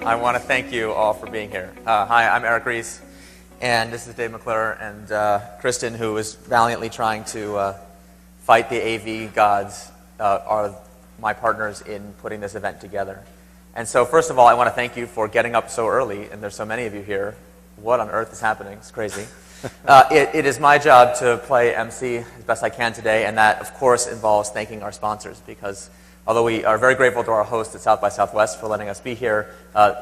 I want to thank you all for being here. Hi, I'm Eric Rees, and this is Dave McClure, and Kristen, who is valiantly trying to fight the AV gods, are my partners in putting this event together. And so, first of all, I want to thank you for getting up so early, and there's so many of you here. What on earth is happening? It's crazy. It is my job to play MC as best I can today, and that, of course, involves thanking our sponsors, because although we are very grateful to our host at South by Southwest for letting us be here,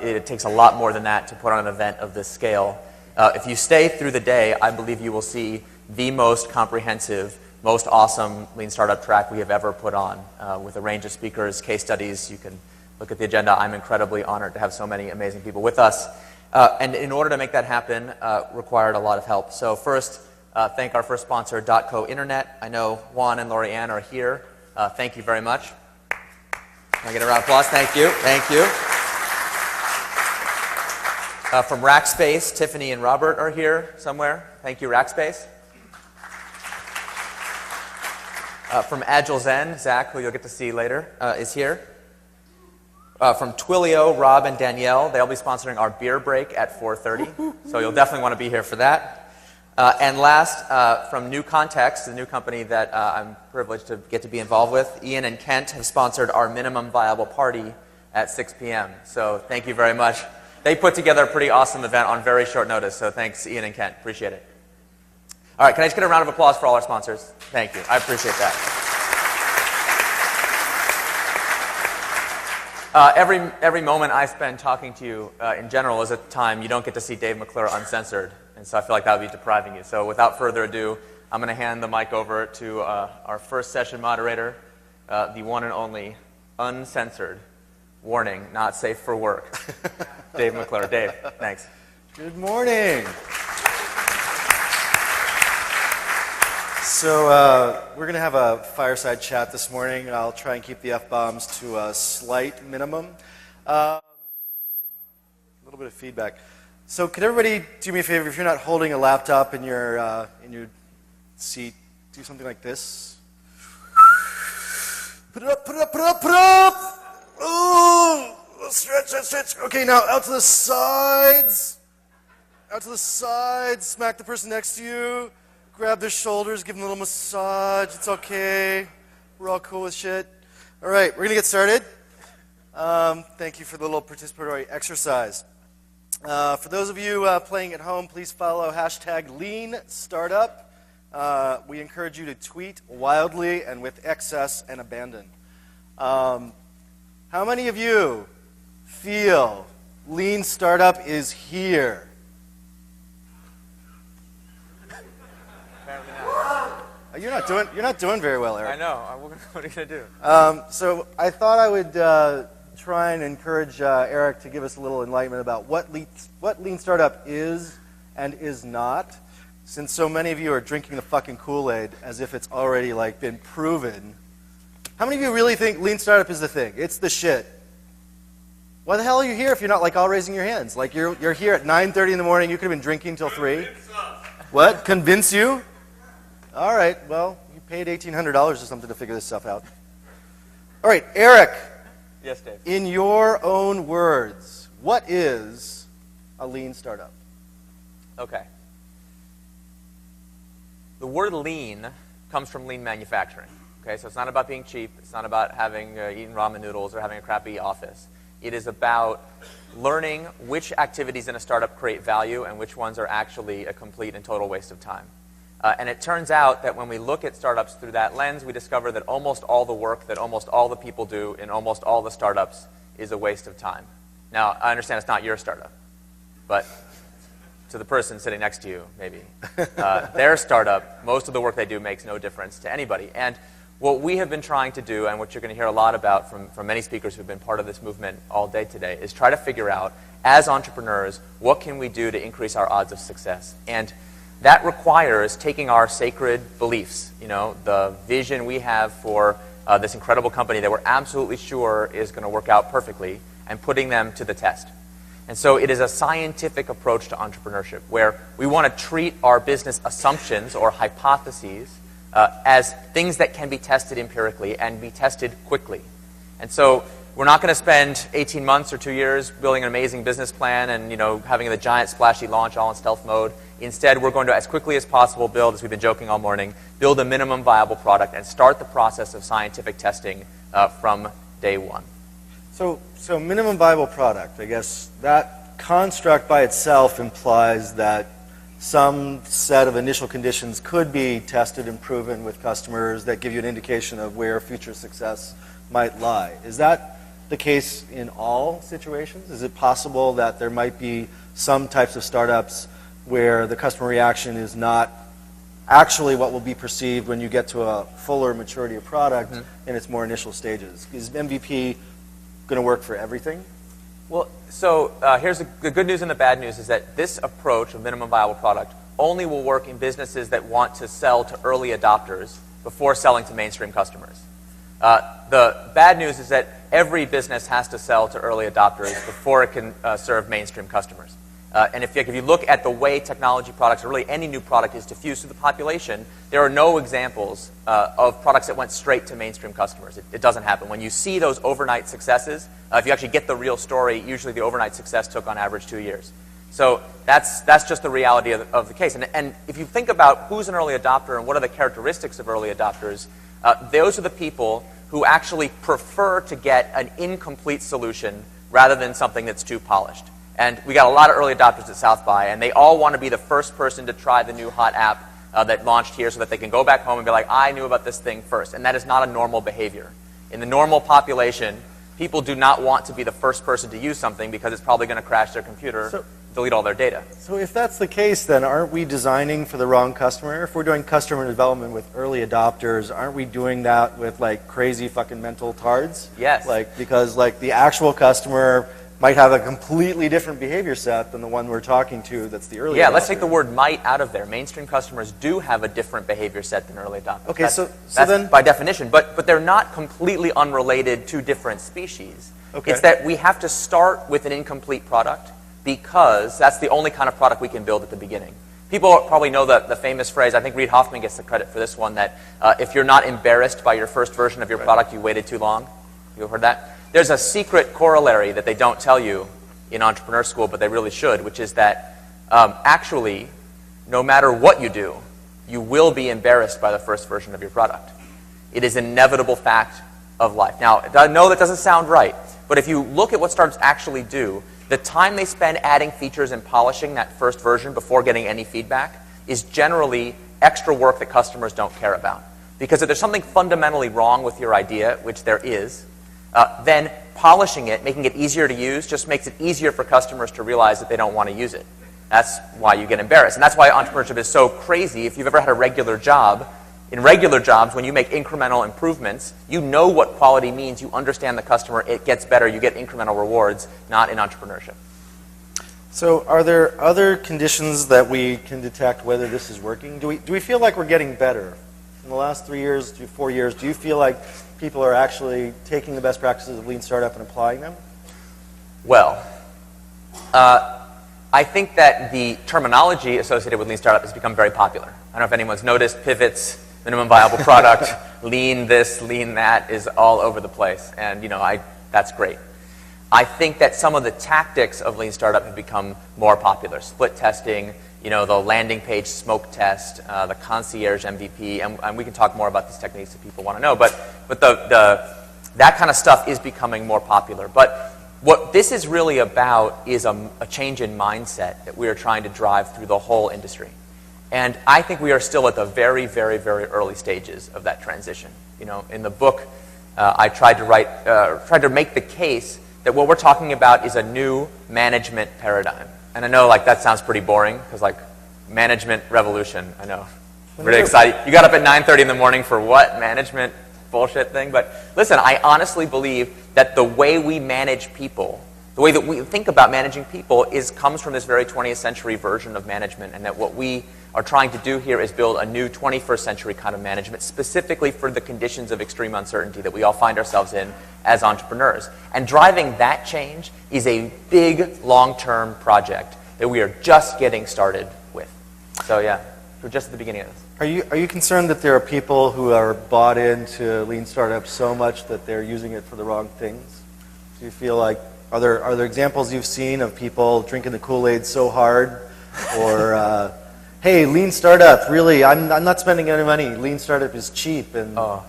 it takes a lot more than that to put on an event of this scale. If you stay through the day, I believe you will see the most comprehensive, most awesome Lean Startup track we have ever put on, with a range of speakers, case studies. You can look at the agenda. I'm incredibly honored to have so many amazing people with us. And in order to make that happen, required a lot of help. So first, thank our first sponsor, .co Internet. I know Juan and Lori Ann are here. Thank you very much. Can I get a round of applause? Thank you. Thank you. From Rackspace, Tiffany and Robert are here somewhere. Thank you, Rackspace. From Agile Zen, Zach, who you'll get to see later, is here. From Twilio, Rob and Danielle, they'll be sponsoring our beer break at 4:30, so you'll definitely want to be here for that. And last, from New Context, the new company that I'm privileged to get to be involved with, Ian and Kent have sponsored our minimum viable party at 6 p.m. So thank you very much. They put together a pretty awesome event on very short notice, so thanks, Ian and Kent. Appreciate it. All right, can I just get a round of applause for all our sponsors? Thank you. I appreciate that. Every moment I spend talking to you in general is a time you don't get to see Dave McClure uncensored, and so I feel like that would be depriving you. So without further ado, I'm going to hand the mic over to our first session moderator, the one and only uncensored, warning, not safe for work, Dave McClure. Dave, thanks. Good morning. So we're going to have a fireside chat this morning. I'll try and keep the F-bombs to a slight minimum. A little bit of feedback. So could everybody do me a favor? If you're not holding a laptop in your seat, do something like this. Put it up, put it up, put it up, put it up! Oh, stretch, stretch, stretch. Okay, now out to the sides. Out to the sides. Smack the person next to you. Grab their shoulders, give them a little massage. It's okay. We're all cool with shit. All right, we're going to get started. Thank you for the little participatory exercise. For those of you playing at home, please follow #LeanStartup. We encourage you to tweet wildly and with excess and abandon. How many of you feel Lean Startup is here? You're not doing very well, Eric. I know. What are you going to do? So I thought I would try and encourage Eric to give us a little enlightenment about what Lean Startup is and is not, since so many of you are drinking the fucking Kool-Aid as if it's already been proven. How many of you really think Lean Startup is the thing? It's the shit. Why the hell are you here if you're not all raising your hands? You're here at 9:30 in the morning. You could have been drinking till 3. What? Convince you? All right, well, you paid $1,800 or something to figure this stuff out. All right, Eric. Yes, Dave. In your own words, what is a lean startup? Okay. The word lean comes from lean manufacturing. Okay, so it's not about being cheap. It's not about having eaten ramen noodles or having a crappy office. It is about learning which activities in a startup create value and which ones are actually a complete and total waste of time. And it turns out that when we look at startups through that lens, we discover that almost all the work that almost all the people do in almost all the startups is a waste of time. Now, I understand it's not your startup, but to the person sitting next to you, maybe, their startup, most of the work they do makes no difference to anybody. And what we have been trying to do, and what you're going to hear a lot about from many speakers who've been part of this movement all day today, is try to figure out, as entrepreneurs, what can we do to increase our odds of success? And that requires taking our sacred beliefs, the vision we have for this incredible company that we're absolutely sure is going to work out perfectly, and putting them to the test. And so it is a scientific approach to entrepreneurship, where we want to treat our business assumptions or hypotheses as things that can be tested empirically and be tested quickly. And so we're not going to spend 18 months or 2 years building an amazing business plan and having the giant splashy launch all in stealth mode. Instead, we're going to, as quickly as possible, build, as we've been joking all morning, build a minimum viable product and start the process of scientific testing from day one. So minimum viable product, I guess that construct by itself implies that some set of initial conditions could be tested and proven with customers that give you an indication of where future success might lie. Is that the case in all situations? Is it possible that there might be some types of startups where the customer reaction is not actually what will be perceived when you get to a fuller maturity of product in its more initial stages? Is MVP going to work for everything? Well, so here's the good news and the bad news is that this approach of minimum viable product only will work in businesses that want to sell to early adopters before selling to mainstream customers. The bad news is that every business has to sell to early adopters before it can serve mainstream customers. And if you look at the way technology products, or really any new product, is diffused to the population, there are no examples of products that went straight to mainstream customers. It doesn't happen. When you see those overnight successes, if you actually get the real story, usually the overnight success took on average 2 years. So that's just the reality of the case. And if you think about who's an early adopter and what are the characteristics of early adopters, those are the people who actually prefer to get an incomplete solution rather than something that's too polished. And we got a lot of early adopters at South by, and they all want to be the first person to try the new hot app that launched here so that they can go back home and be like, I knew about this thing first. And that is not a normal behavior. In the normal population, people do not want to be the first person to use something because it's probably going to crash their computer, delete all their data. So if that's the case, then aren't we designing for the wrong customer? If we're doing customer development with early adopters, aren't we doing that with like crazy fucking mental tards? Yes. Because the actual customer might have a completely different behavior set than the one we're talking to that's the early adopter. Yeah, let's take the word might out of there. Mainstream customers do have a different behavior set than early adopters. Okay, that's so then by definition, but they're not completely unrelated to different species. Okay. It's that we have to start with an incomplete product because that's the only kind of product we can build at the beginning. People probably know the famous phrase, I think Reid Hoffman gets the credit for this one, that if you're not embarrassed by your first version of your product, you waited too long. You've heard that? There's a secret corollary that they don't tell you in entrepreneur school, but they really should, which is that actually, no matter what you do, you will be embarrassed by the first version of your product. It is an inevitable fact of life. Now, I know that doesn't sound right, but if you look at what startups actually do, the time they spend adding features and polishing that first version before getting any feedback is generally extra work that customers don't care about. Because if there's something fundamentally wrong with your idea, which there is, then polishing it, making it easier to use, just makes it easier for customers to realize that they don't want to use it. That's why you get embarrassed. And that's why entrepreneurship is so crazy. If you've ever had a regular job, in regular jobs, when you make incremental improvements, you know what quality means. You understand the customer. It gets better. You get incremental rewards, not in entrepreneurship. So are there other conditions that we can detect whether this is working? Do we feel like we're getting better? In the last 3 years to 4 years, do you feel like people are actually taking the best practices of Lean Startup and applying them? Well, I think that the terminology associated with Lean Startup has become very popular. I don't know if anyone's noticed pivots, minimum viable product, lean this, lean that is all over the place. And, that's great. I think that some of the tactics of Lean Startup have become more popular. Split testing, the landing page smoke test, the concierge MVP, and we can talk more about these techniques if people want to know. But that kind of stuff is becoming more popular. But what this is really about is a change in mindset that we are trying to drive through the whole industry. And I think we are still at the very, very, very early stages of that transition. In the book, I tried to make the case that what we're talking about is a new management paradigm. And I know that sounds pretty boring because management revolution, I know. Really excited. You got up at 9:30 in the morning for what? Management bullshit thing? But listen, I honestly believe that the way we manage people, the way that we think about managing people comes from this very 20th century version of management, and that what we are trying to do here is build a new 21st century kind of management specifically for the conditions of extreme uncertainty that we all find ourselves in as entrepreneurs. And driving that change is a big long-term project that we are just getting started with. So yeah, we're just at the beginning of this. Are you concerned that there are people who are bought into Lean Startup so much that they're using it for the wrong things? Do you feel like, are there examples you've seen of people drinking the Kool-Aid so hard? Or, hey, lean startup, really, I'm not spending any money. Lean startup is cheap. And oh,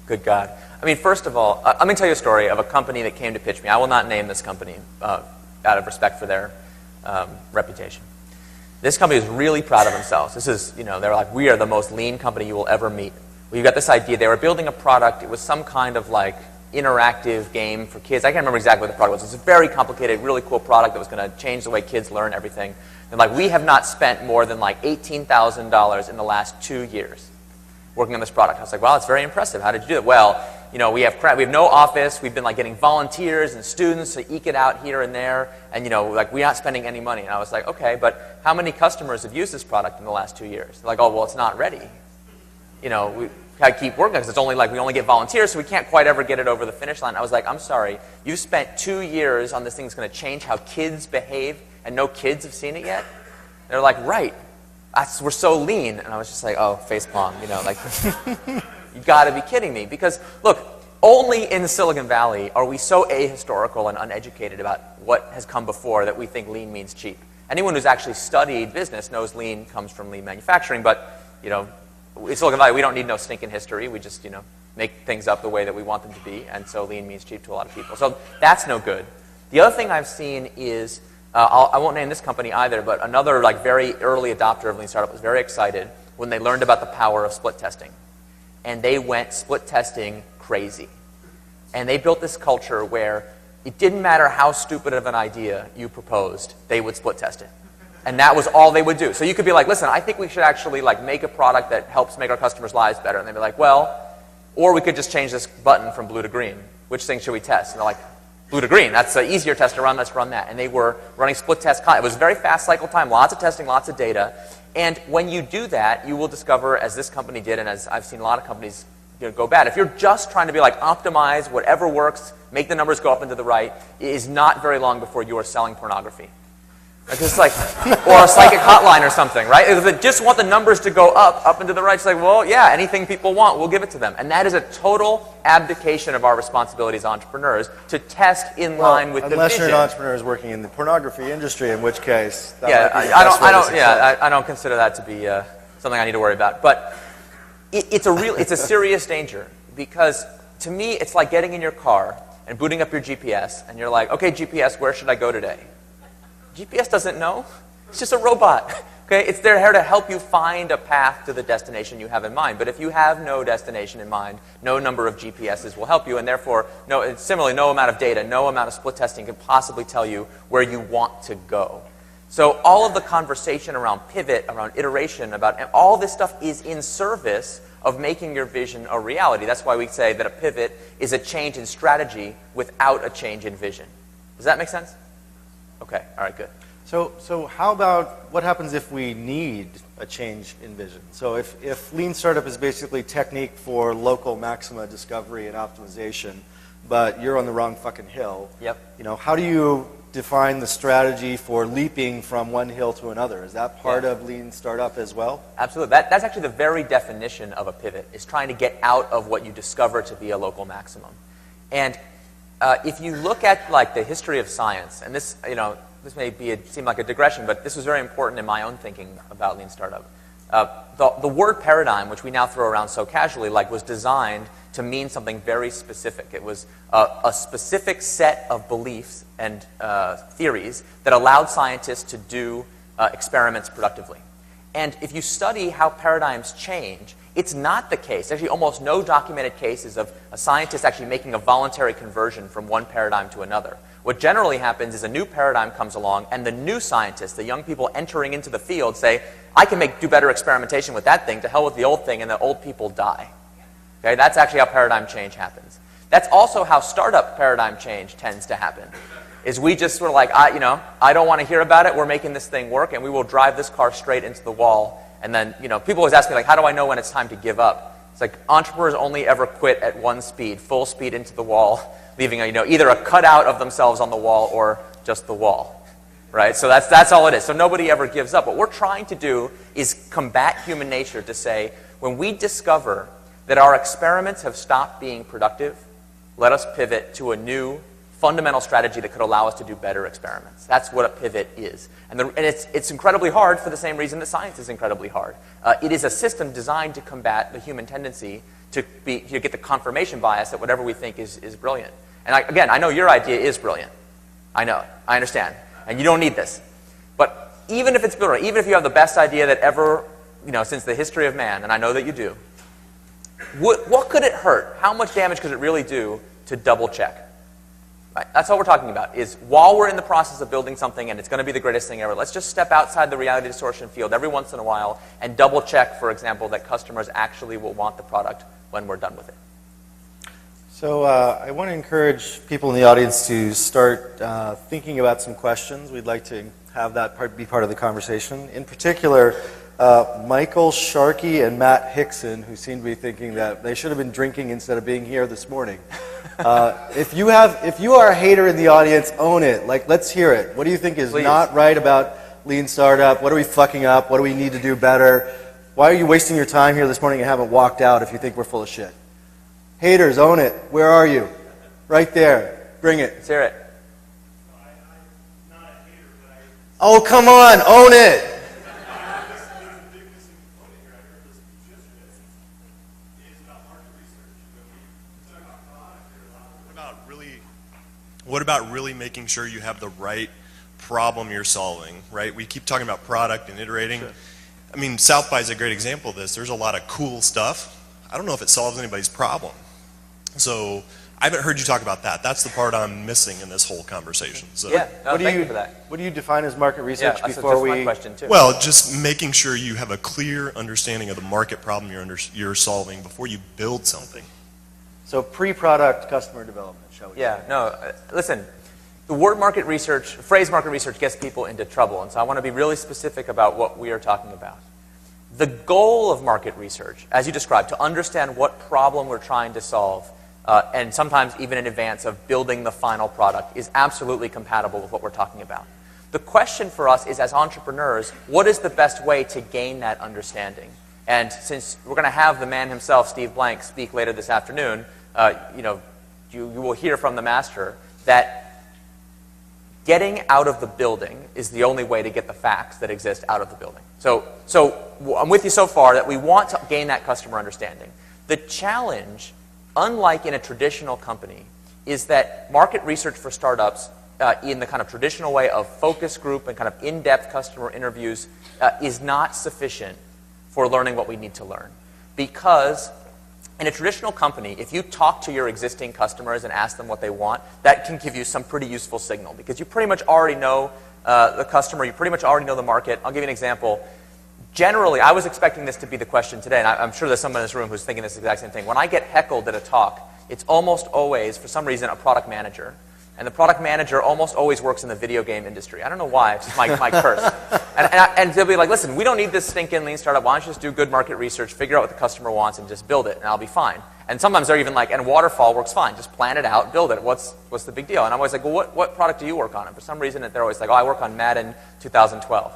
good God. I mean, first of all, let me tell you a story of a company that came to pitch me. I will not name this company out of respect for their reputation. This company is really proud of themselves. This is, they're like, we are the most lean company you will ever meet. Well, you got this idea. They were building a product. It was some kind of like interactive game for kids. I can't remember exactly what the product was. It's a very complicated, really cool product that was going to change the way kids learn everything. And like, we have not spent more than like $18,000 in the last 2 years working on this product. I was like, wow, it's very impressive. How did you do it? Well, we have no office. We've been like getting volunteers and students to eke it out here and there. And like, we're not spending any money. And I was like, okay, but how many customers have used this product in the last 2 years? They're like, oh, well, it's not ready. We got to keep working because it's only like we only get volunteers, so we can't quite ever get it over the finish line. I was like, I'm sorry, you've spent 2 years on this thing that's going to change how kids behave, and no kids have seen it yet? They're like, right. We're so lean. And I was just like, oh, facepalm, like, you got to be kidding me. Because, look, only in Silicon Valley are we so ahistorical and uneducated about what has come before that we think lean means cheap. Anyone who's actually studied business knows lean comes from lean manufacturing, but, in Silicon Valley, we don't need no stinking history. We just, make things up the way that we want them to be, and so lean means cheap to a lot of people. So that's no good. The other thing I've seen is, I won't name this company either, but another like very early adopter of lean startup was very excited when they learned about the power of split testing. And they went split testing crazy. And they built this culture where it didn't matter how stupid of an idea you proposed, they would split test it. And that was all they would do. So you could be like, listen, I think we should actually like make a product that helps make our customers' lives better. And they'd be like, well, or we could just change this button from blue to green. Which thing should we test? And they're like, blue to green. That's an easier test to run. Let's run that. And they were running split test. It was very fast cycle time, lots of testing, lots of data. And when you do that, you will discover, as this company did, and as I've seen a lot of companies go bad, if you're just trying to be like optimize whatever works, make the numbers go up and to the right, it is not very long before you are selling pornography. Just like, or a psychic hotline or something, right? If they just want the numbers to go up and to the right, it's like, well, yeah, anything people want, we'll give it to them. And that is a total abdication of our responsibility as entrepreneurs to test in line with the vision. Unless you're an entrepreneur working in the pornography industry, in which case, that might be the best way to I don't consider that to be something I need to worry about. But it's a serious danger, because to me, it's like getting in your car and booting up your GPS, and you're like, okay, GPS, where should I go today? GPS doesn't know. It's just a robot. Okay? It's there here to help you find a path to the destination you have in mind. But if you have no destination in mind, no number of GPSs will help you, and therefore, similarly, no amount of data, no amount of split testing can possibly tell you where you want to go. So all of the conversation around pivot, around iteration, about all this stuff is in service of making your vision a reality. That's why we say that a pivot is a change in strategy without a change in vision. Does that make sense? Okay, all right, good. So how about what happens if we need a change in vision? So if lean startup is basically technique for local maxima discovery and optimization, but you're on the wrong fucking hill, yep. How do you define the strategy for leaping from one hill to another? Is that part of lean startup as well? Absolutely. That's actually the very definition of a pivot, is trying to get out of what you discover to be a local maximum. And if you look at like the history of science, and this, this may seem like a digression, but this was very important in my own thinking about lean startup. The word paradigm, which we now throw around so casually, was designed to mean something very specific. It was a specific set of beliefs and theories that allowed scientists to do experiments productively. And if you study how paradigms change, it's not the case. Actually, almost no documented cases of a scientist actually making a voluntary conversion from one paradigm to another. What generally happens is a new paradigm comes along, and the new scientists, the young people entering into the field, say, I can do better experimentation with that thing, to hell with the old thing, and the old people die. Okay, that's actually how paradigm change happens. That's also how startup paradigm change tends to happen. Is we just sort of like, I don't want to hear about it, we're making this thing work, and we will drive this car straight into the wall. And then, people always ask me, how do I know when it's time to give up? It's like, entrepreneurs only ever quit at one speed, full speed into the wall, leaving either a cutout of themselves on the wall or just the wall, right? So that's all it is. So nobody ever gives up. What we're trying to do is combat human nature to say, when we discover that our experiments have stopped being productive, let us pivot to a new, fundamental strategy that could allow us to do better experiments. That's what a pivot is. And it's incredibly hard for the same reason that science is incredibly hard. It is a system designed to combat the human tendency to get the confirmation bias that whatever we think is brilliant. And again, I know your idea is brilliant. I know. I understand. And you don't need this. But even if it's brilliant, even if you have the best idea that ever, since the history of man, and I know that you do, what could it hurt? How much damage could it really do to double check? Right? That's all we're talking about, is while we're in the process of building something and it's going to be the greatest thing ever, let's just step outside the reality distortion field every once in a while and double check, for example, that customers actually will want the product when we're done with it. So I want to encourage people in the audience to start thinking about some questions. We'd like to have that be part of the conversation. In particular, Michael Sharkey and Matt Hickson, who seem to be thinking that they should have been drinking instead of being here this morning. If you are a hater in the audience, own it. Let's hear it. What do you think is not right about Lean Startup? What are we fucking up? What do we need to do better? Why are you wasting your time here this morning and haven't walked out if you think we're full of shit? Haters, own it. Where are you? Right there. Bring it. Let's hear it. Oh, come on. Own it. What about really making sure you have the right problem you're solving, right? We keep talking about product and iterating. Sure. I mean, South by is a great example of this. There's a lot of cool stuff. I don't know if it solves anybody's problem. So I haven't heard you talk about that. That's the part I'm missing in this whole conversation. So yeah, no, thank you for that. What do you define as market research before we? My question too. Well, just making sure you have a clear understanding of the market problem you're solving before you build something. So pre-product customer development, shall we say? Yeah, no, listen, the phrase market research gets people into trouble, and so I want to be really specific about what we are talking about. The goal of market research, as you described, to understand what problem we're trying to solve, and sometimes even in advance of building the final product, is absolutely compatible with what we're talking about. The question for us is, as entrepreneurs, what is the best way to gain that understanding? And since we're going to have the man himself, Steve Blank, speak later this afternoon, you will hear from the master that getting out of the building is the only way to get the facts that exist out of the building. So I'm with you so far that we want to gain that customer understanding. The challenge, unlike in a traditional company, is that market research for startups in the kind of traditional way of focus group and kind of in-depth customer interviews is not sufficient for learning what we need to learn. Because in a traditional company, if you talk to your existing customers and ask them what they want, that can give you some pretty useful signal, because you pretty much already know the customer, you pretty much already know the market. I'll give you an example. Generally, I was expecting this to be the question today, and I'm sure there's someone in this room who's thinking this exact same thing. When I get heckled at a talk, it's almost always, for some reason, a product manager. And the product manager almost always works in the video game industry. I don't know why, it's just my curse. And they'll be like, listen, we don't need this stinking lean startup. Why don't you just do good market research, figure out what the customer wants, and just build it, and I'll be fine. And sometimes they're even like, and waterfall works fine. Just plan it out, build it. What's the big deal? And I'm always like, well, what product do you work on? And for some reason, they're always like, oh, I work on Madden 2012.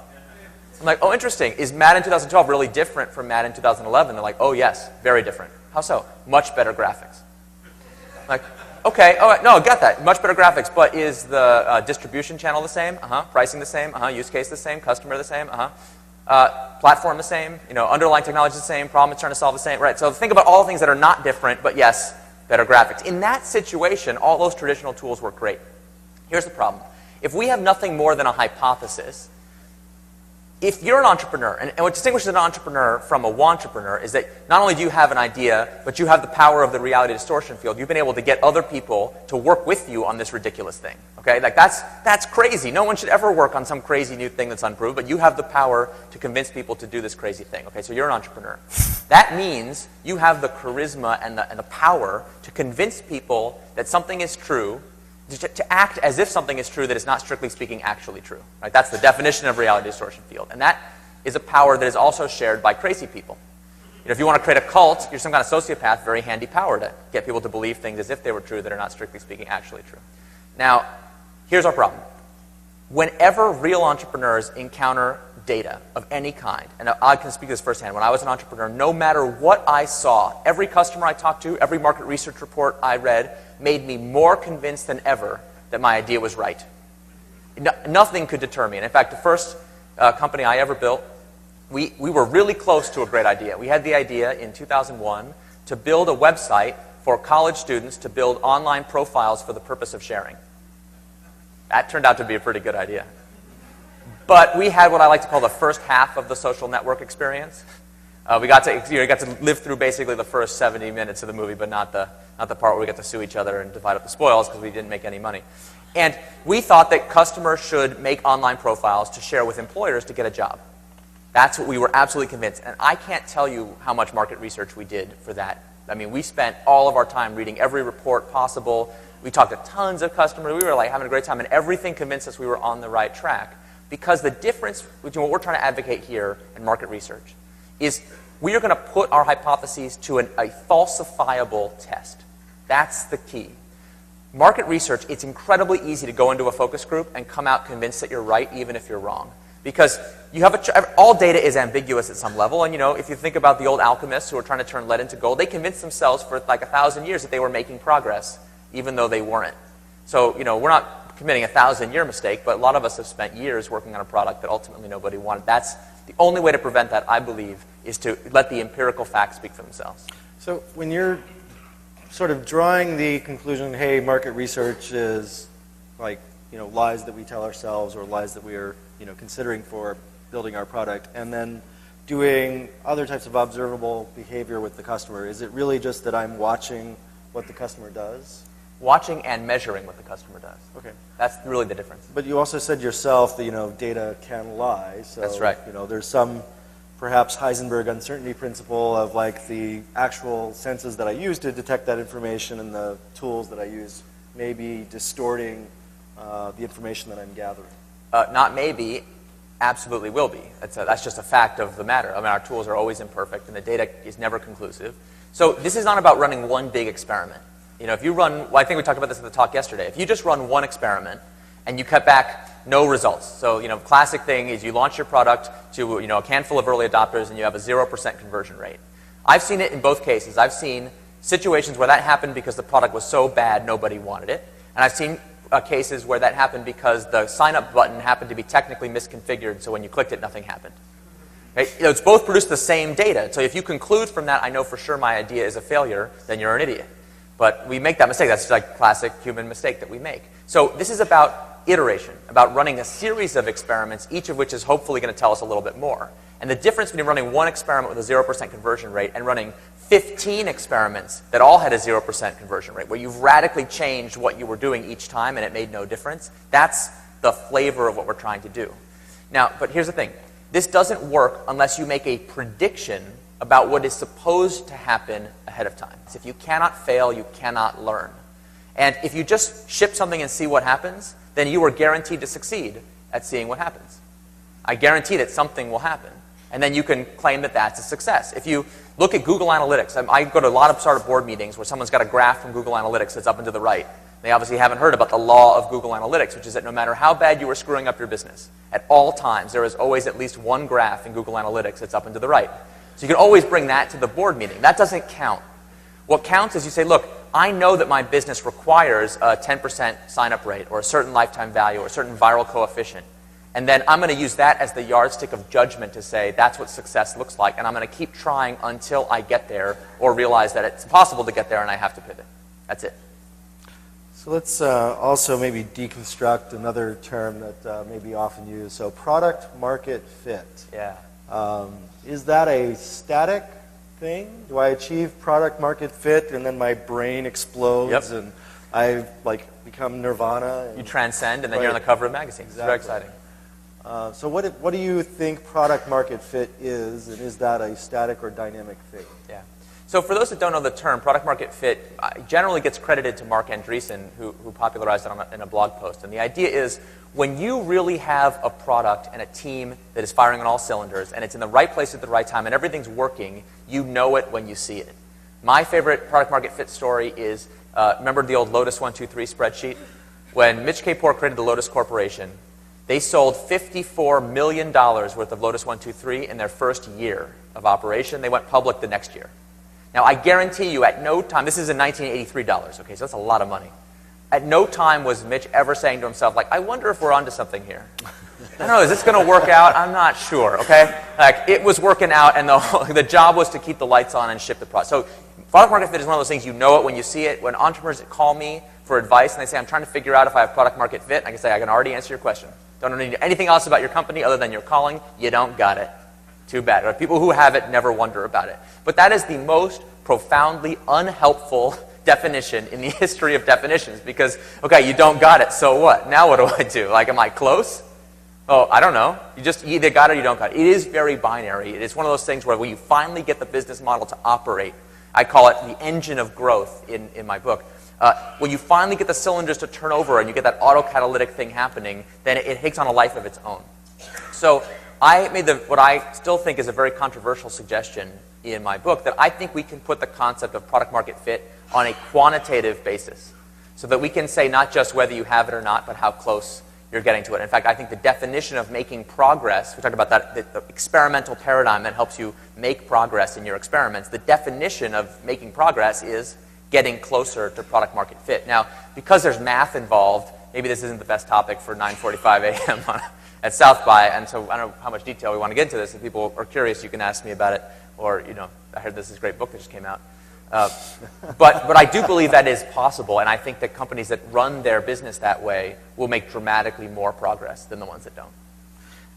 I'm like, oh, interesting. Is Madden 2012 really different from Madden 2011? They're like, oh, yes, very different. How so? Much better graphics. I'm like, okay, all right, no, got that. Much better graphics, but is the distribution channel the same? Pricing the same? Use case the same? Customer the same? Platform the same? Underlying technology the same? Problem it's trying to solve the same? Right, so think about all the things that are not different, but yes, better graphics. In that situation, all those traditional tools work great. Here's the problem. If we have nothing more than a hypothesis, if you're an entrepreneur, and what distinguishes an entrepreneur from a wantrepreneur is that not only do you have an idea, but you have the power of the reality distortion field. You've been able to get other people to work with you on this ridiculous thing. Okay, like that's crazy. No one should ever work on some crazy new thing that's unproved, but you have the power to convince people to do this crazy thing. Okay, so you're an entrepreneur. That means you have the charisma and the power to convince people that something is true, to act as if something is true that is not strictly speaking actually true. Right? That's the definition of reality distortion field. And that is a power that is also shared by crazy people. If you want to create a cult, you're some kind of sociopath, very handy power to get people to believe things as if they were true that are not strictly speaking actually true. Now, here's our problem. Whenever real entrepreneurs encounter data of any kind, and I can speak this firsthand, when I was an entrepreneur, no matter what I saw, every customer I talked to, every market research report I read, made me more convinced than ever that my idea was right. Nothing could deter me. And in fact, the first company I ever built, we were really close to a great idea. We had the idea in 2001 to build a website for college students to build online profiles for the purpose of sharing. That turned out to be a pretty good idea. But we had what I like to call the first half of the social network experience. We got to live through basically the first 70 minutes of the movie, but not the part where we got to sue each other and divide up the spoils because we didn't make any money. And we thought that customers should make online profiles to share with employers to get a job. That's what we were absolutely convinced. And I can't tell you how much market research we did for that. I mean, we spent all of our time reading every report possible. We talked to tons of customers. We were like having a great time, and everything convinced us we were on the right track. Because the difference between what we're trying to advocate here and market research is we are going to put our hypotheses to a falsifiable test. That's the key. Market research, it's incredibly easy to go into a focus group and come out convinced that you're right, even if you're wrong. Because you have all data is ambiguous at some level. And if you think about the old alchemists who were trying to turn lead into gold, they convinced themselves for like 1,000 years that they were making progress, even though they weren't. So, we're not committing a 1,000-year mistake, but a lot of us have spent years working on a product that ultimately nobody wanted. That's the only way to prevent that, I believe, is to let the empirical facts speak for themselves. So when you're sort of drawing the conclusion, hey, market research is like, lies that we tell ourselves or lies that we are, considering for building our product, and then doing other types of observable behavior with the customer, is it really just that I'm watching what the customer does? Watching and measuring what the customer does. Okay. That's really the difference. But you also said yourself that, data can lie. So, that's right. There's some perhaps Heisenberg uncertainty principle of like the actual senses that I use to detect that information and the tools that I use may be distorting the information that I'm gathering. Not maybe, absolutely will be. That's just a fact of the matter. I mean, our tools are always imperfect, and the data is never conclusive. So this is not about running one big experiment. If you run, I think we talked about this at the talk yesterday. If you just run one experiment and you cut back no results. So, classic thing is you launch your product to, a handful of early adopters and you have a 0% conversion rate. I've seen it in both cases. I've seen situations where that happened because the product was so bad nobody wanted it. And I've seen cases where that happened because the sign-up button happened to be technically misconfigured, so when you clicked it, nothing happened. Okay? It's both produce the same data. So if you conclude from that, I know for sure my idea is a failure, then you're an idiot. But we make that mistake. That's like classic human mistake that we make. So this is about iteration, about running a series of experiments, each of which is hopefully going to tell us a little bit more. And the difference between running one experiment with a 0% conversion rate and running 15 experiments that all had a 0% conversion rate, where you've radically changed what you were doing each time and it made no difference, that's the flavor of what we're trying to do. Now, but here's the thing. This doesn't work unless you make a prediction about what is supposed to happen ahead of time. So if you cannot fail, you cannot learn. And if you just ship something and see what happens, then you are guaranteed to succeed at seeing what happens. I guarantee that something will happen. And then you can claim that that's a success. If you look at Google Analytics, I go to a lot of startup board meetings where someone's got a graph from Google Analytics that's up and to the right. They obviously haven't heard about the law of Google Analytics, which is that no matter how bad you are screwing up your business, at all times there is always at least one graph in Google Analytics that's up and to the right. So you can always bring that to the board meeting. That doesn't count. What counts is you say, look, I know that my business requires a 10% sign-up rate or a certain lifetime value or a certain viral coefficient. And then I'm going to use that as the yardstick of judgment to say that's what success looks like, and I'm going to keep trying until I get there or realize that it's impossible to get there and I have to pivot. That's it. So let's also maybe deconstruct another term that may be often used. So product market fit. Yeah. Is that a static thing? Do I achieve product market fit and then my brain explodes and I become nirvana? And, you transcend and then you're on the cover of magazines. Exactly. It's very exciting. So what do you think product market fit is, and is that a static or dynamic thing? Yeah. So for those that don't know the term, product market fit generally gets credited to Mark Andreessen, who popularized it in a blog post. And the idea is when you really have a product and a team that is firing on all cylinders and it's in the right place at the right time and everything's working, you know it when you see it. My favorite product market fit story is, remember the old Lotus 123 spreadsheet? When Mitch Kapor created the Lotus Corporation, they sold $54 million worth of Lotus 123 in their first year of operation. They went public the next year. Now, I guarantee you at no time, this is in 1983 dollars, okay, so that's a lot of money. At no time was Mitch ever saying to himself, like, I wonder if we're onto something here. I don't know, is this going to work out? I'm not sure, okay? Like, it was working out, and the job was to keep the lights on and ship the product. So product market fit is one of those things, you know it when you see it. When entrepreneurs call me for advice and they say, I'm trying to figure out if I have product market fit, I can say, I can already answer your question. Don't need anything else about your company other than you're calling. You don't got it. Too bad. Or people who have it never wonder about it. But that is the most profoundly unhelpful definition in the history of definitions, because, okay, you don't got it, so what? Now what do I do? Like, am I close? Oh, I don't know. You either got it or you don't got it. It is very binary. It is one of those things where when you finally get the business model to operate, I call it the engine of growth in my book. When you finally get the cylinders to turn over and you get that autocatalytic thing happening, then it takes on a life of its own. So I made what I still think is a very controversial suggestion in my book, that I think we can put the concept of product market fit on a quantitative basis, so that we can say not just whether you have it or not, but how close you're getting to it. In fact, I think the definition of making progress, we talked about that, the experimental paradigm that helps you make progress in your experiments, the definition of making progress is getting closer to product market fit. Now, because there's math involved, maybe this isn't the best topic for 9:45 a.m. at South by, and so I don't know how much detail we want to get into this. If people are curious, you can ask me about it, or, I heard this is a great book that just came out. But I do believe that is possible, and I think that companies that run their business that way will make dramatically more progress than the ones that don't.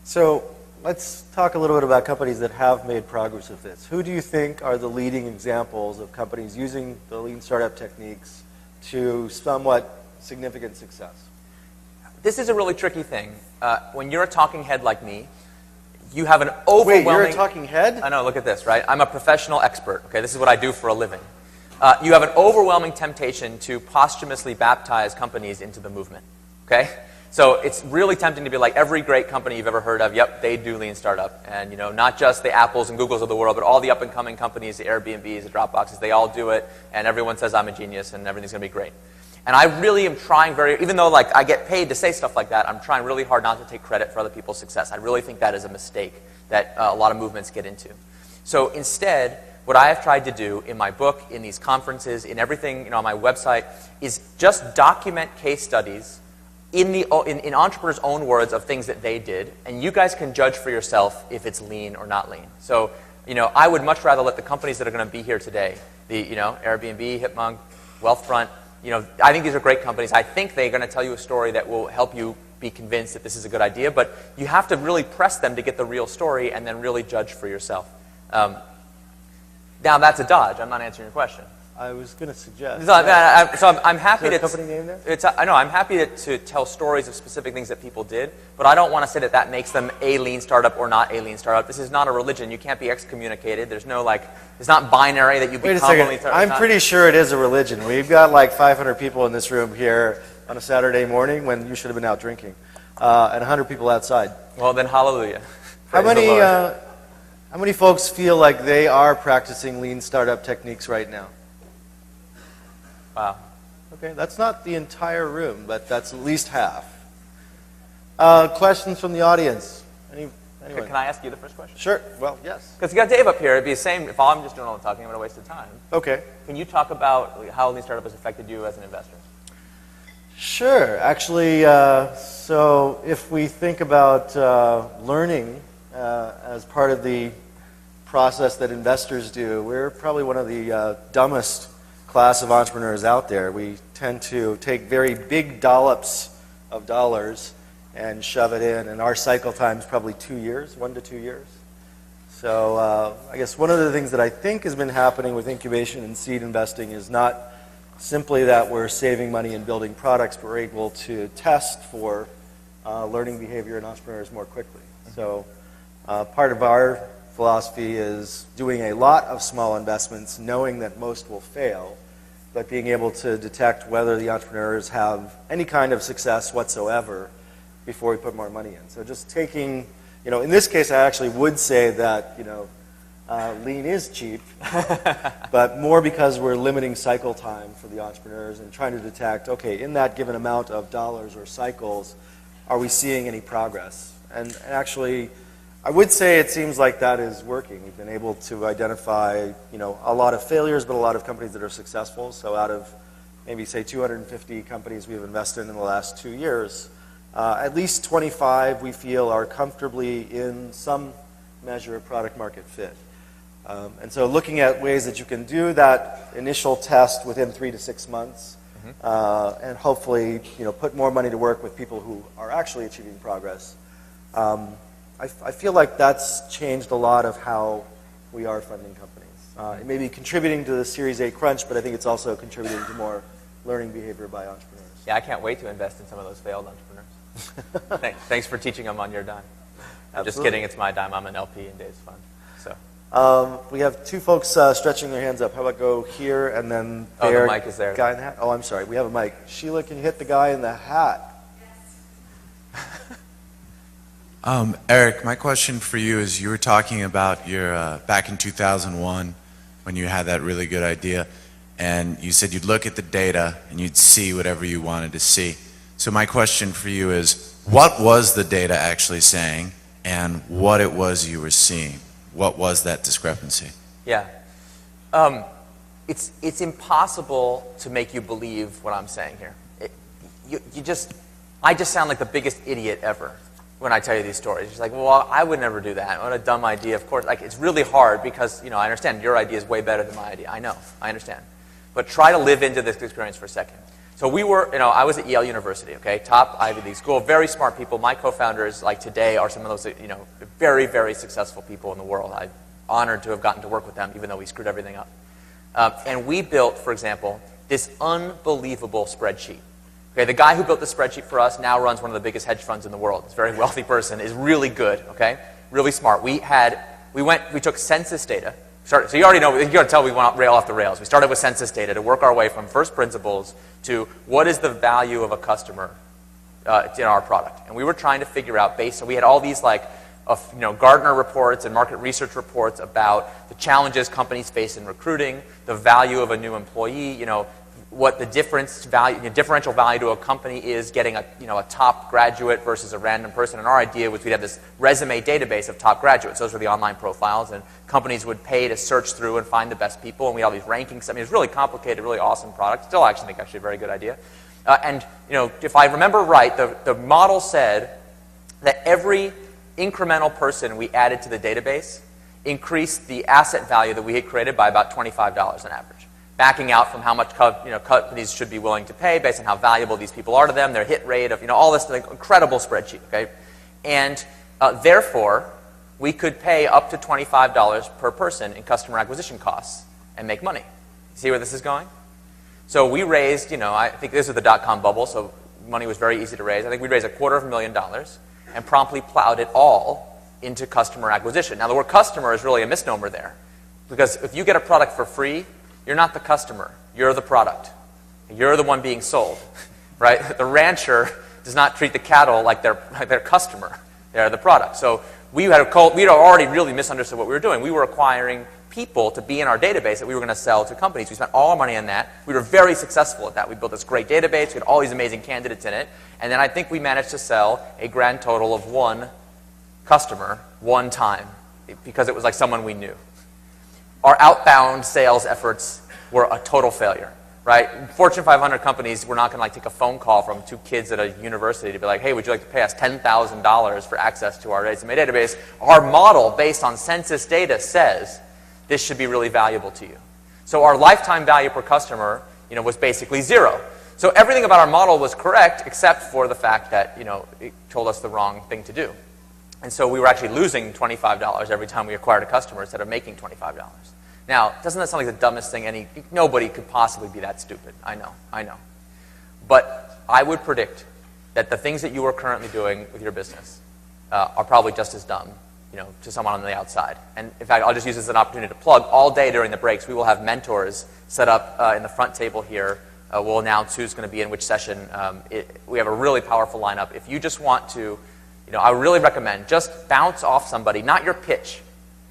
So let's talk a little bit about companies that have made progress with this. Who do you think are the leading examples of companies using the lean startup techniques to somewhat significant success? This is a really tricky thing. When you're a talking head like me, you have an overwhelming... Wait, you're a talking head? I know, look at this, right? I'm a professional expert, okay? This is what I do for a living. You have an overwhelming temptation to posthumously baptize companies into the movement, okay? So it's really tempting to be like every great company you've ever heard of, yep, they do lean startup. And, not just the Apples and Googles of the world, but all the up-and-coming companies, the Airbnbs, the Dropboxes, they all do it, and everyone says I'm a genius and everything's going to be great. And I really am trying even though I get paid to say stuff like that, I'm trying really hard not to take credit for other people's success. I really think that is a mistake that a lot of movements get into. So instead, what I have tried to do in my book, in these conferences, in everything on my website, is just document case studies in entrepreneurs' own words of things that they did, and you guys can judge for yourself if it's lean or not lean. So, I would much rather let the companies that are going to be here today, the Airbnb, Hipmunk, Wealthfront, I think these are great companies. I think they're going to tell you a story that will help you be convinced that this is a good idea, but you have to really press them to get the real story and then really judge for yourself. Now, that's a dodge. I'm not answering your question. I was going to suggest. So I'm happy to... Is there a company name there? I know, I'm happy to tell stories of specific things that people did, but I don't want to say that makes them a lean startup or not a lean startup. This is not a religion. You can't be excommunicated. There's no, it's not binary that you become a lean startup. I'm pretty sure it is a religion. We've got 500 people in this room here on a Saturday morning when you should have been out drinking, and 100 people outside. Well, then hallelujah. How many folks feel like they are practicing lean startup techniques right now? Wow. Okay, that's not the entire room, but that's at least half. Questions from the audience? Anyone? Can I ask you the first question? Sure. Well, yes. Because you got Dave up here. It'd be the same if I'm just doing all the talking. I'm going to waste the time. Okay. Can you talk about how lean startup has affected you as an investor? Sure. Actually, so if we think about learning as part of the process that investors do, we're probably one of the dumbest class of entrepreneurs out there. We tend to take very big dollops of dollars and shove it in, and our cycle time is probably 2 years, 1 to 2 years. So I guess one of the things that I think has been happening with incubation and seed investing is not simply that we're saving money and building products, but we're able to test for learning behavior in entrepreneurs more quickly. So part of our philosophy is doing a lot of small investments, knowing that most will fail, but being able to detect whether the entrepreneurs have any kind of success whatsoever before we put more money in. So just taking, in this case, I actually would say that, lean is cheap, but more because we're limiting cycle time for the entrepreneurs and trying to detect, okay, in that given amount of dollars or cycles, are we seeing any progress? And actually, I would say it seems like that is working. We've been able to identify, a lot of failures, but a lot of companies that are successful. So out of maybe say 250 companies we've invested in the last 2 years, at least 25 we feel are comfortably in some measure of product market fit. And so looking at ways that you can do that initial test within 3 to 6 months, and hopefully put more money to work with people who are actually achieving progress. I feel like that's changed a lot of how we are funding companies. It may be contributing to the Series A crunch, but I think it's also contributing to more learning behavior by entrepreneurs. Yeah, I can't wait to invest in some of those failed entrepreneurs. Thanks for teaching them on your dime. I'm just kidding, it's my dime. I'm an LP in Dave's fund. So. We have 2 folks stretching their hands up. How about go here and then there? Oh, the mic is there. Guy in the hat. Oh, I'm sorry. We have a mic. Sheila, can you hit the guy in the hat? Eric, my question for you is, you were talking about your back in 2001 when you had that really good idea, and you said you'd look at the data and you'd see whatever you wanted to see. So my question for you is, what was the data actually saying, and what it was you were seeing? What was that discrepancy? Yeah. It's impossible to make you believe what I'm saying here. I just sound like the biggest idiot ever when I tell you these stories. It's like, well, I would never do that. What a dumb idea. Of course, like, it's really hard because, I understand your idea is way better than my idea. I know. I understand. But try to live into this experience for a second. So we were, I was at Yale University, okay? Top Ivy League school, very smart people. My co-founders, like today, are some of those, very, very successful people in the world. I'm honored to have gotten to work with them, even though we screwed everything up. And we built, for example, this unbelievable spreadsheet. Okay, the guy who built this spreadsheet for us now runs one of the biggest hedge funds in the world. He's a very wealthy person, is really good, okay? Really smart. We took census data. So you already know, you got to tell we went rail off the rails. We started with census data to work our way from first principles to what is the value of a customer in our product. And we were trying to figure out so we had all these Gartner reports and market research reports about the challenges companies face in recruiting, the value of a new employee, what the differential value to a company is getting a top graduate versus a random person. And our idea was we'd have this resume database of top graduates. Those were the online profiles, and companies would pay to search through and find the best people. And we had all these rankings. I mean, it was really complicated, really awesome product. Still, I actually think a very good idea. And if I remember right, the model said that every incremental person we added to the database increased the asset value that we had created by about $25 on average. Backing out from how much companies should be willing to pay based on how valuable these people are to them, their hit rate of all this incredible spreadsheet. Okay, and therefore we could pay up to $25 per person in customer acquisition costs and make money. See where this is going? So we raised, I think this was the dot-com bubble, so money was very easy to raise. I think we raised $250,000 and promptly plowed it all into customer acquisition. Now the word customer is really a misnomer there, because if you get a product for free, you're not the customer. You're the product. You're the one being sold, right? The rancher does not treat the cattle like their customer. They're the product. So we had already really misunderstood what we were doing. We were acquiring people to be in our database that we were going to sell to companies. We spent all our money on that. We were very successful at that. We built this great database. We had all these amazing candidates in it. And then I think we managed to sell a grand total of one customer one time because it was like someone we knew. Our outbound sales efforts were a total failure, right? Fortune 500 companies, we're not going to take a phone call from 2 kids at a university to be like, hey, would you like to pay us $10,000 for access to our resume database? Our model, based on census data, says this should be really valuable to you. So our lifetime value per customer, was basically 0. So everything about our model was correct, except for the fact that, it told us the wrong thing to do. And so we were actually losing $25 every time we acquired a customer instead of making $25. Now, doesn't that sound like the dumbest thing? Nobody could possibly be that stupid. I know. But I would predict that the things that you are currently doing with your business are probably just as dumb, to someone on the outside. And in fact, I'll just use this as an opportunity to plug. All day during the breaks, we will have mentors set up in the front table here. We'll announce who's going to be in which session. We have a really powerful lineup. If you just want to, I would really recommend just bounce off somebody, not your pitch,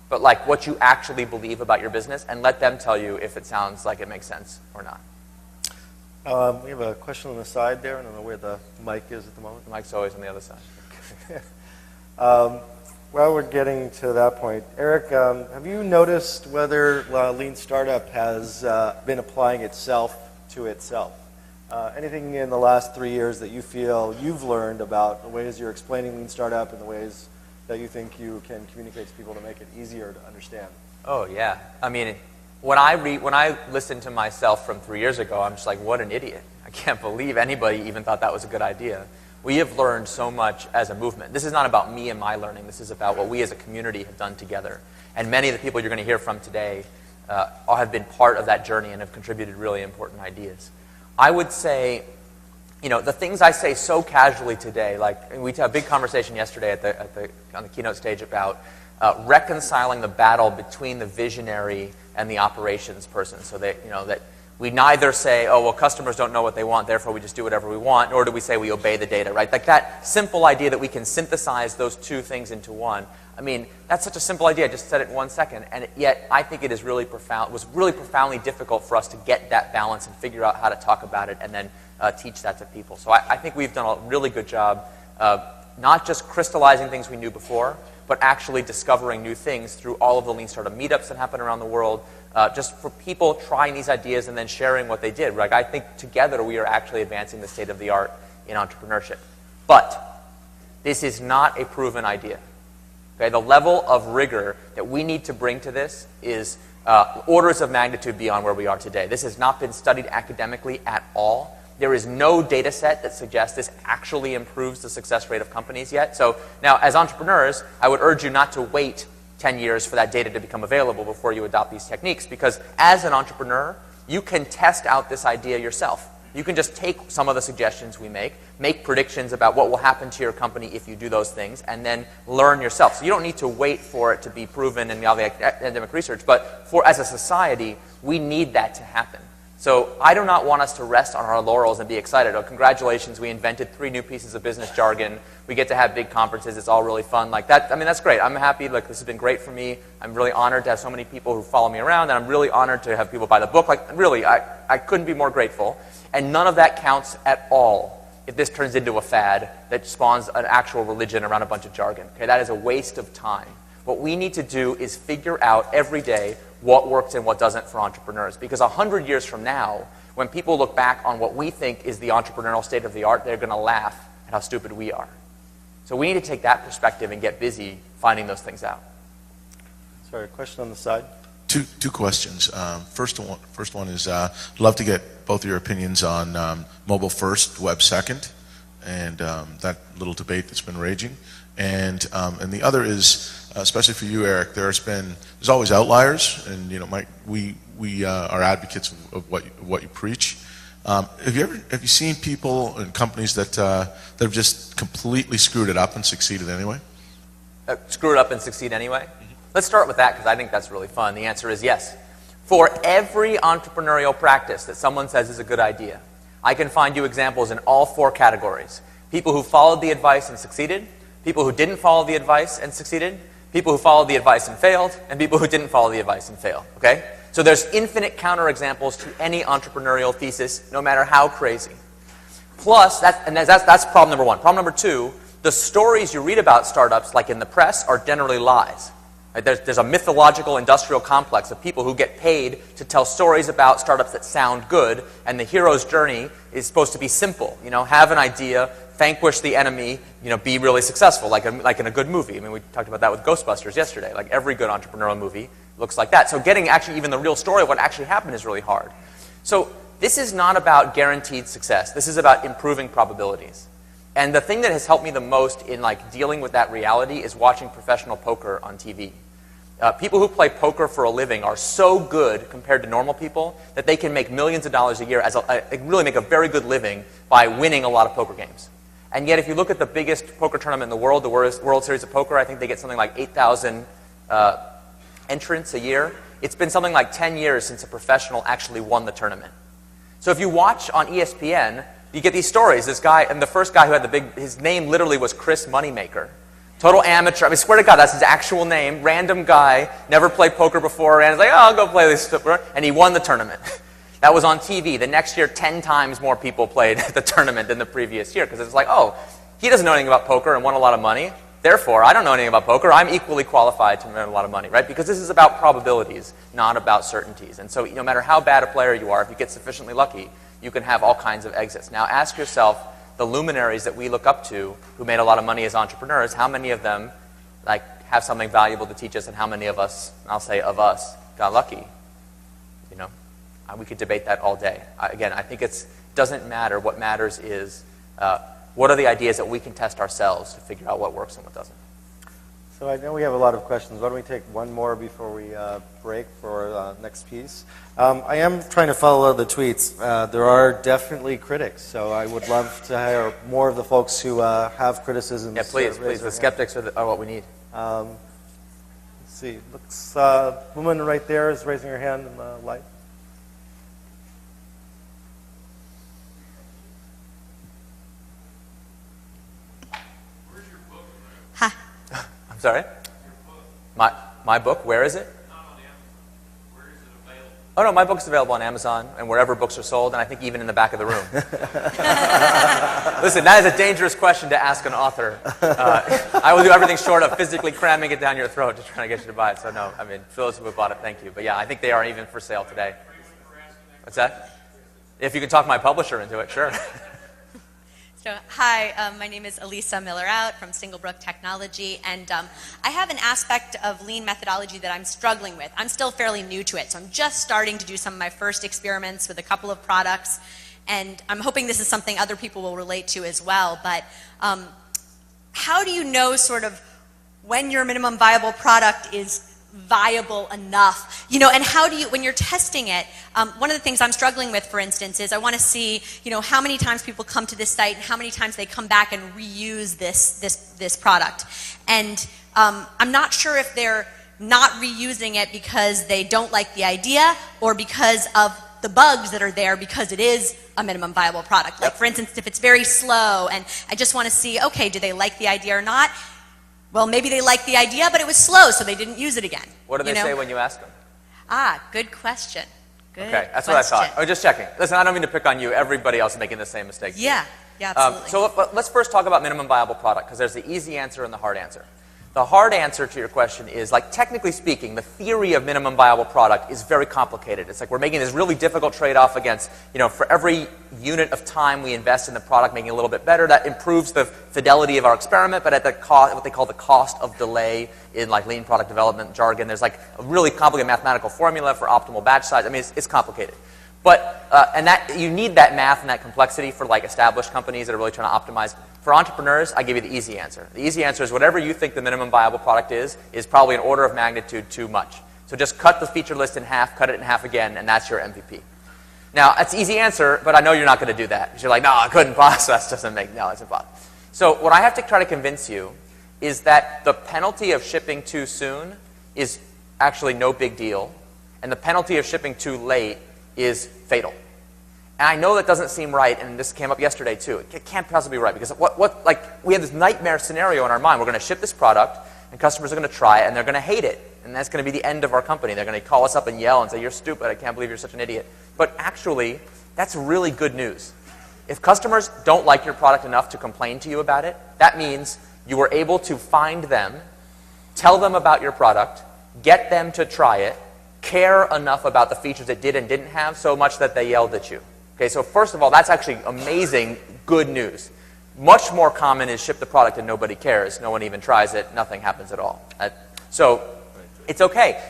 but like what you actually believe about your business, and let them tell you if it sounds like it makes sense or not. We have a question on the side there. I don't know where the mic is at the moment. The mic's always on the other side. While we're getting to that point, Eric, have you noticed whether Lean Startup has been applying itself to itself? Anything in the last 3 years that you feel you've learned about the ways you're explaining Lean Startup and the ways that you think you can communicate to people to make it easier to understand? Oh, yeah. I mean, when I listen to myself from 3 years ago, I'm just like, what an idiot. I can't believe anybody even thought that was a good idea. We have learned so much as a movement. This is not about me and my learning. This is about what we as a community have done together. And many of the people you're going to hear from today have been part of that journey and have contributed really important ideas. I would say, the things I say so casually today, like we had a big conversation yesterday on the keynote stage about reconciling the battle between the visionary and the operations person, so that that we neither say, oh well, customers don't know what they want, therefore we just do whatever we want, nor do we say we obey the data, right? Like that simple idea that we can synthesize those two things into one. I mean, that's such a simple idea. I just said it in 1 second, and yet I think it is really profound. It was really profoundly difficult for us to get that balance and figure out how to talk about it and then teach that to people. So I think we've done a really good job not just crystallizing things we knew before, but actually discovering new things through all of the Lean Startup meetups that happen around the world, just for people trying these ideas and then sharing what they did. Like, I think together we are actually advancing the state of the art in entrepreneurship. But this is not a proven idea. Okay, the level of rigor that we need to bring to this is orders of magnitude beyond where we are today. This has not been studied academically at all. There is no data set that suggests this actually improves the success rate of companies yet. So now, as entrepreneurs, I would urge you not to wait 10 years for that data to become available before you adopt these techniques, because as an entrepreneur, you can test out this idea yourself. You can just take some of the suggestions we make predictions about what will happen to your company if you do those things, and then learn yourself. So you don't need to wait for it to be proven in all the academic research, but as a society, we need that to happen. So I do not want us to rest on our laurels and be excited. Oh, congratulations, we invented 3 new pieces of business jargon. We get to have big conferences. It's all really fun. Like that, I mean, that's great. I'm happy. Like, this has been great for me. I'm really honored to have so many people who follow me around, and I'm really honored to have people buy the book. Like, really, I couldn't be more grateful. And none of that counts at all if this turns into a fad that spawns an actual religion around a bunch of jargon. Okay, that is a waste of time. What we need to do is figure out every day what works and what doesn't for entrepreneurs. Because 100 years from now, when people look back on what we think is the entrepreneurial state of the art, they're going to laugh at how stupid we are. So we need to take that perspective and get busy finding those things out. Sorry, a question on the side? Two questions. First one is, I'd love to get both of your opinions on mobile first, web second, and that little debate that's been raging. And the other is, especially for you, Eric, there's always outliers, and we are advocates of what you preach. Have you seen people and companies that have just completely screwed it up and succeeded anyway? Screw it up and succeed anyway? Let's start with that, because I think that's really fun. The answer is yes. For every entrepreneurial practice that someone says is a good idea, I can find you examples in all 4 categories. People who followed the advice and succeeded, people who didn't follow the advice and succeeded, people who followed the advice and failed, and people who didn't follow the advice and failed. Okay? So there's infinite counterexamples to any entrepreneurial thesis, no matter how crazy. Plus, that's problem number 1. Problem number 2, the stories you read about startups, like in the press, are generally lies. Right? There's a mythological industrial complex of people who get paid to tell stories about startups that sound good, and the hero's journey is supposed to be simple. Have an idea, vanquish the enemy, be really successful, like in a good movie. I mean, we talked about that with Ghostbusters yesterday. Like, every good entrepreneurial movie looks like that. So getting actually even the real story of what actually happened is really hard. So this is not about guaranteed success. This is about improving probabilities. And the thing that has helped me the most in dealing with that reality is watching professional poker on TV. People who play poker for a living are so good compared to normal people that they can make millions of dollars a year, really make a very good living by winning a lot of poker games. And yet, if you look at the biggest poker tournament in the world, the World Series of Poker, I think they get something like 8,000 entrants a year. It's been something like 10 years since a professional actually won the tournament. So if you watch on ESPN, you get these stories. This guy, and the first guy who had his name literally was Chris Moneymaker. Total amateur. I mean, swear to God, that's his actual name. Random guy, never played poker before, and he's like, oh, I'll go play this. And he won the tournament. That was on TV. The next year, 10 times more people played the tournament than the previous year, because it's like, oh, he doesn't know anything about poker and won a lot of money. Therefore, I don't know anything about poker. I'm equally qualified to earn a lot of money, right? Because this is about probabilities, not about certainties. And so no matter how bad a player you are, if you get sufficiently lucky, you can have all kinds of exits. Now ask yourself, the luminaries that we look up to who made a lot of money as entrepreneurs, how many of them have something valuable to teach us, and how many of us, I'll say of us, got lucky? We could debate that all day. Again, I think it doesn't matter. What matters is what are the ideas that we can test ourselves to figure out what works and what doesn't. So I know we have a lot of questions. Why don't we take one more before we break for next piece? I am trying to follow the tweets. There are definitely critics, so I would love to hear more of the folks who have criticisms. Yeah, please. The skeptics are what we need. Let's see. Looks woman right there is raising her hand in the light. Hi. I'm sorry? My book, where is it? Oh, no, my book's available on Amazon and wherever books are sold, and I think even in the back of the room. Listen, that is a dangerous question to ask an author. I will do everything short of physically cramming it down your throat to try to get you to buy it. So no, I mean, for those who have bought it, thank you. But yeah, I think they are even for sale today. What's that? If you can talk my publisher into it, sure. So, hi, my name is Elisa Miller-Out from Stinglebrook Technology, and I have an aspect of lean methodology that I'm struggling with. I'm still fairly new to it, so I'm just starting to do some of my first experiments with a couple of products, and I'm hoping this is something other people will relate to as well. But how do you know sort of when your minimum viable product is viable enough, and how do you, when you're testing it, one of the things I'm struggling with, for instance, is I want to see, how many times people come to this site and how many times they come back and reuse this product. And I'm not sure if they're not reusing it because they don't like the idea or because of the bugs that are there because it is a minimum viable product. Like, for instance, if it's very slow and I just want to see, okay, do they like the idea or not? Well, maybe they liked the idea, but it was slow, so they didn't use it again. What do they say when you ask them? Good question. Okay, that's what I thought. Oh, just checking. Listen, I don't mean to pick on you. Everybody else is making the same mistake. Yeah, absolutely. So let's first talk about minimum viable product, because there's the easy answer and the hard answer. The hard answer to your question is, technically speaking, the theory of minimum viable product is very complicated. It's like we're making this really difficult trade-off against, for every unit of time we invest in the product, making it a little bit better, that improves the fidelity of our experiment, but at the cost, what they call the cost of delay in lean product development jargon. There's a really complicated mathematical formula for optimal batch size. I mean, it's complicated. But, and that, you need that math and that complexity for established companies that are really trying to optimize. For entrepreneurs, I give you the easy answer. The easy answer is whatever you think the minimum viable product is probably an order of magnitude too much. So just cut the feature list in half, cut it in half again, and that's your MVP. Now, that's an easy answer, but I know you're not going to do that. Because you're like, no, I couldn't possibly. That doesn't make, no, it's impossible. So what I have to try to convince you is that the penalty of shipping too soon is actually no big deal, and the penalty of shipping too late is fatal. And I know that doesn't seem right, and this came up yesterday too. It can't possibly be right, because we have this nightmare scenario in our mind. We're going to ship this product, and customers are going to try it, and they're going to hate it. And that's going to be the end of our company. They're going to call us up and yell and say, you're stupid, I can't believe you're such an idiot. But actually, that's really good news. If customers don't like your product enough to complain to you about it, that means you were able to find them, tell them about your product, get them to try it, care enough about the features it did and didn't have so much that they yelled at you. Okay, so first of all, that's actually amazing good news. Much more common is ship the product and nobody cares. No one even tries it. Nothing happens at all. So it's okay.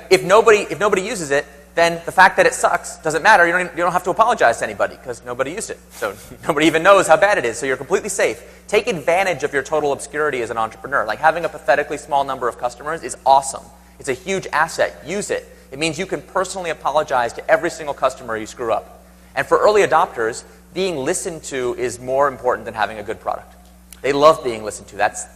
If nobody uses it, then the fact that it sucks doesn't matter. You don't have to apologize to anybody because nobody used it. So nobody even knows how bad it is. So you're completely safe. Take advantage of your total obscurity as an entrepreneur. Having a pathetically small number of customers is awesome. It's a huge asset. Use it. It means you can personally apologize to every single customer you screw up. And for early adopters, being listened to is more important than having a good product. They love being listened to. That's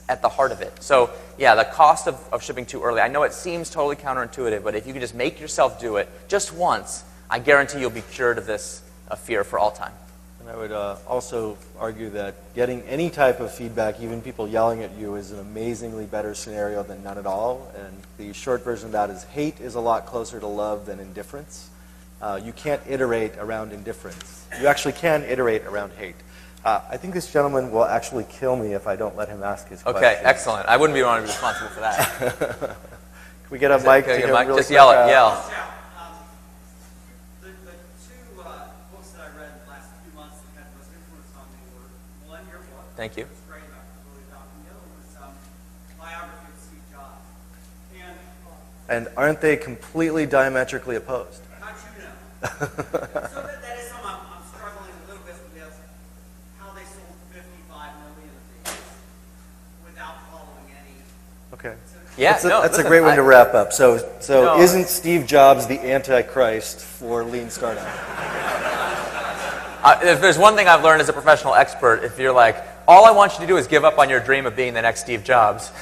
at the heart of it. So yeah, the cost of shipping too early. I know it seems totally counterintuitive, but if you can just make yourself do it just once, I guarantee you'll be cured of this fear for all time. And I would also argue that getting any type of feedback, even people yelling at you, is an amazingly better scenario than none at all. And the short version of that is hate is a lot closer to love than indifference. You can't iterate around indifference. You actually can iterate around hate. I think this gentleman will actually kill me if I don't let him ask his question. Okay, excellent. I wouldn't be responsible for that. Can we get a mic to him really Just quick? yell it, yell. The two books that I read in the last few months that had the most influence on me were, one, your book. Thank you. It was great about really adopting. The other was biography of Steve Jobs. And aren't they completely diametrically opposed? How'd you know? So that is something I'm struggling a little bit with, how they sold 55 million of these without following any. Okay. Yeah, that's a great one to wrap up. So isn't Steve Jobs the Antichrist for lean startup? If there's one thing I've learned as a professional expert, if you're like, all I want you to do is give up on your dream of being the next Steve Jobs,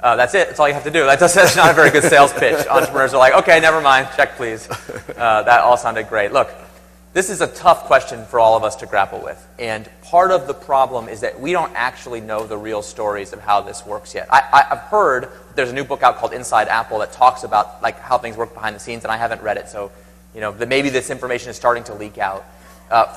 that's it. That's all you have to do. That's not a very good sales pitch. Entrepreneurs are like, okay, never mind. Check, please. That all sounded great. Look, this is a tough question for all of us to grapple with. And part of the problem is that we don't actually know the real stories of how this works yet. I've heard there's a new book out called Inside Apple that talks about like how things work behind the scenes, and I haven't read it. So, that maybe this information is starting to leak out.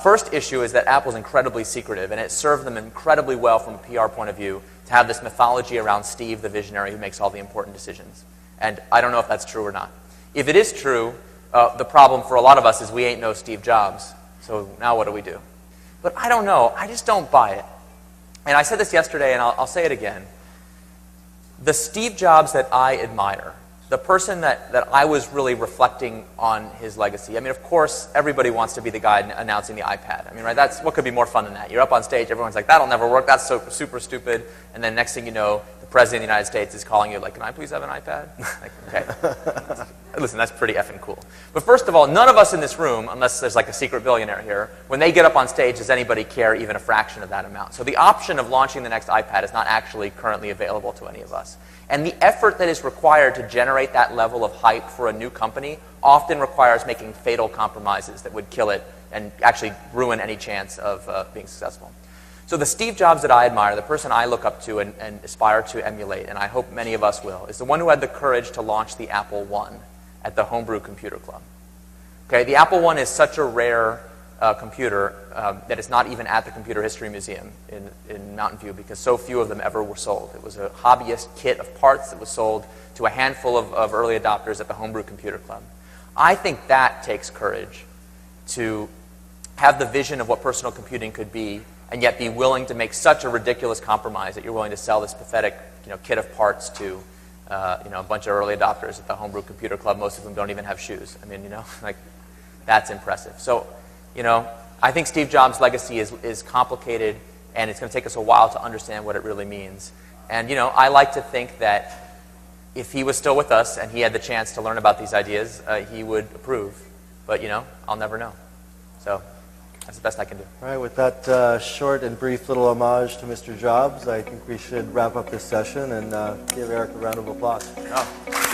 First issue is that Apple's incredibly secretive, and it served them incredibly well from a PR point of view to have this mythology around Steve, the visionary who makes all the important decisions. And I don't know if that's true or not. If it is true, the problem for a lot of us is we ain't no Steve Jobs. So now what do we do? But I don't know. I just don't buy it. And I said this yesterday, and I'll say it again. The Steve Jobs that I admire, the person that I was really reflecting on his legacy. I mean, of course, everybody wants to be the guy announcing the iPad. I mean, right? That's what could be more fun than that. You're up on stage, everyone's like, that'll never work, that's so super stupid. And then next thing you know, the President of the United States is calling you like, can I please have an iPad? Like, okay. Listen, that's pretty effing cool. But first of all, none of us in this room, unless there's like a secret billionaire here, when they get up on stage, does anybody care even a fraction of that amount? So the option of launching the next iPad is not actually currently available to any of us. And the effort that is required to generate that level of hype for a new company often requires making fatal compromises that would kill it and actually ruin any chance of being successful. So the Steve Jobs that I admire, the person I look up to and aspire to emulate, and I hope many of us will, is the one who had the courage to launch the Apple I at the Homebrew Computer Club. Okay, the Apple I is such a rare computer that it's not even at the Computer History Museum in Mountain View because so few of them ever were sold. It was a hobbyist kit of parts that was sold to a handful of early adopters at the Homebrew Computer Club. I think that takes courage to have the vision of what personal computing could be and yet be willing to make such a ridiculous compromise that you're willing to sell this pathetic kit of parts to a bunch of early adopters at the Homebrew Computer Club. Most of them don't even have shoes. I mean, like that's impressive. So, I think Steve Jobs' legacy is complicated, and it's going to take us a while to understand what it really means. And, I like to think that if he was still with us and he had the chance to learn about these ideas, he would approve. But, I'll never know. So that's the best I can do. All right, with that short and brief little homage to Mr. Jobs, I think we should wrap up this session and give Eric a round of applause. Oh.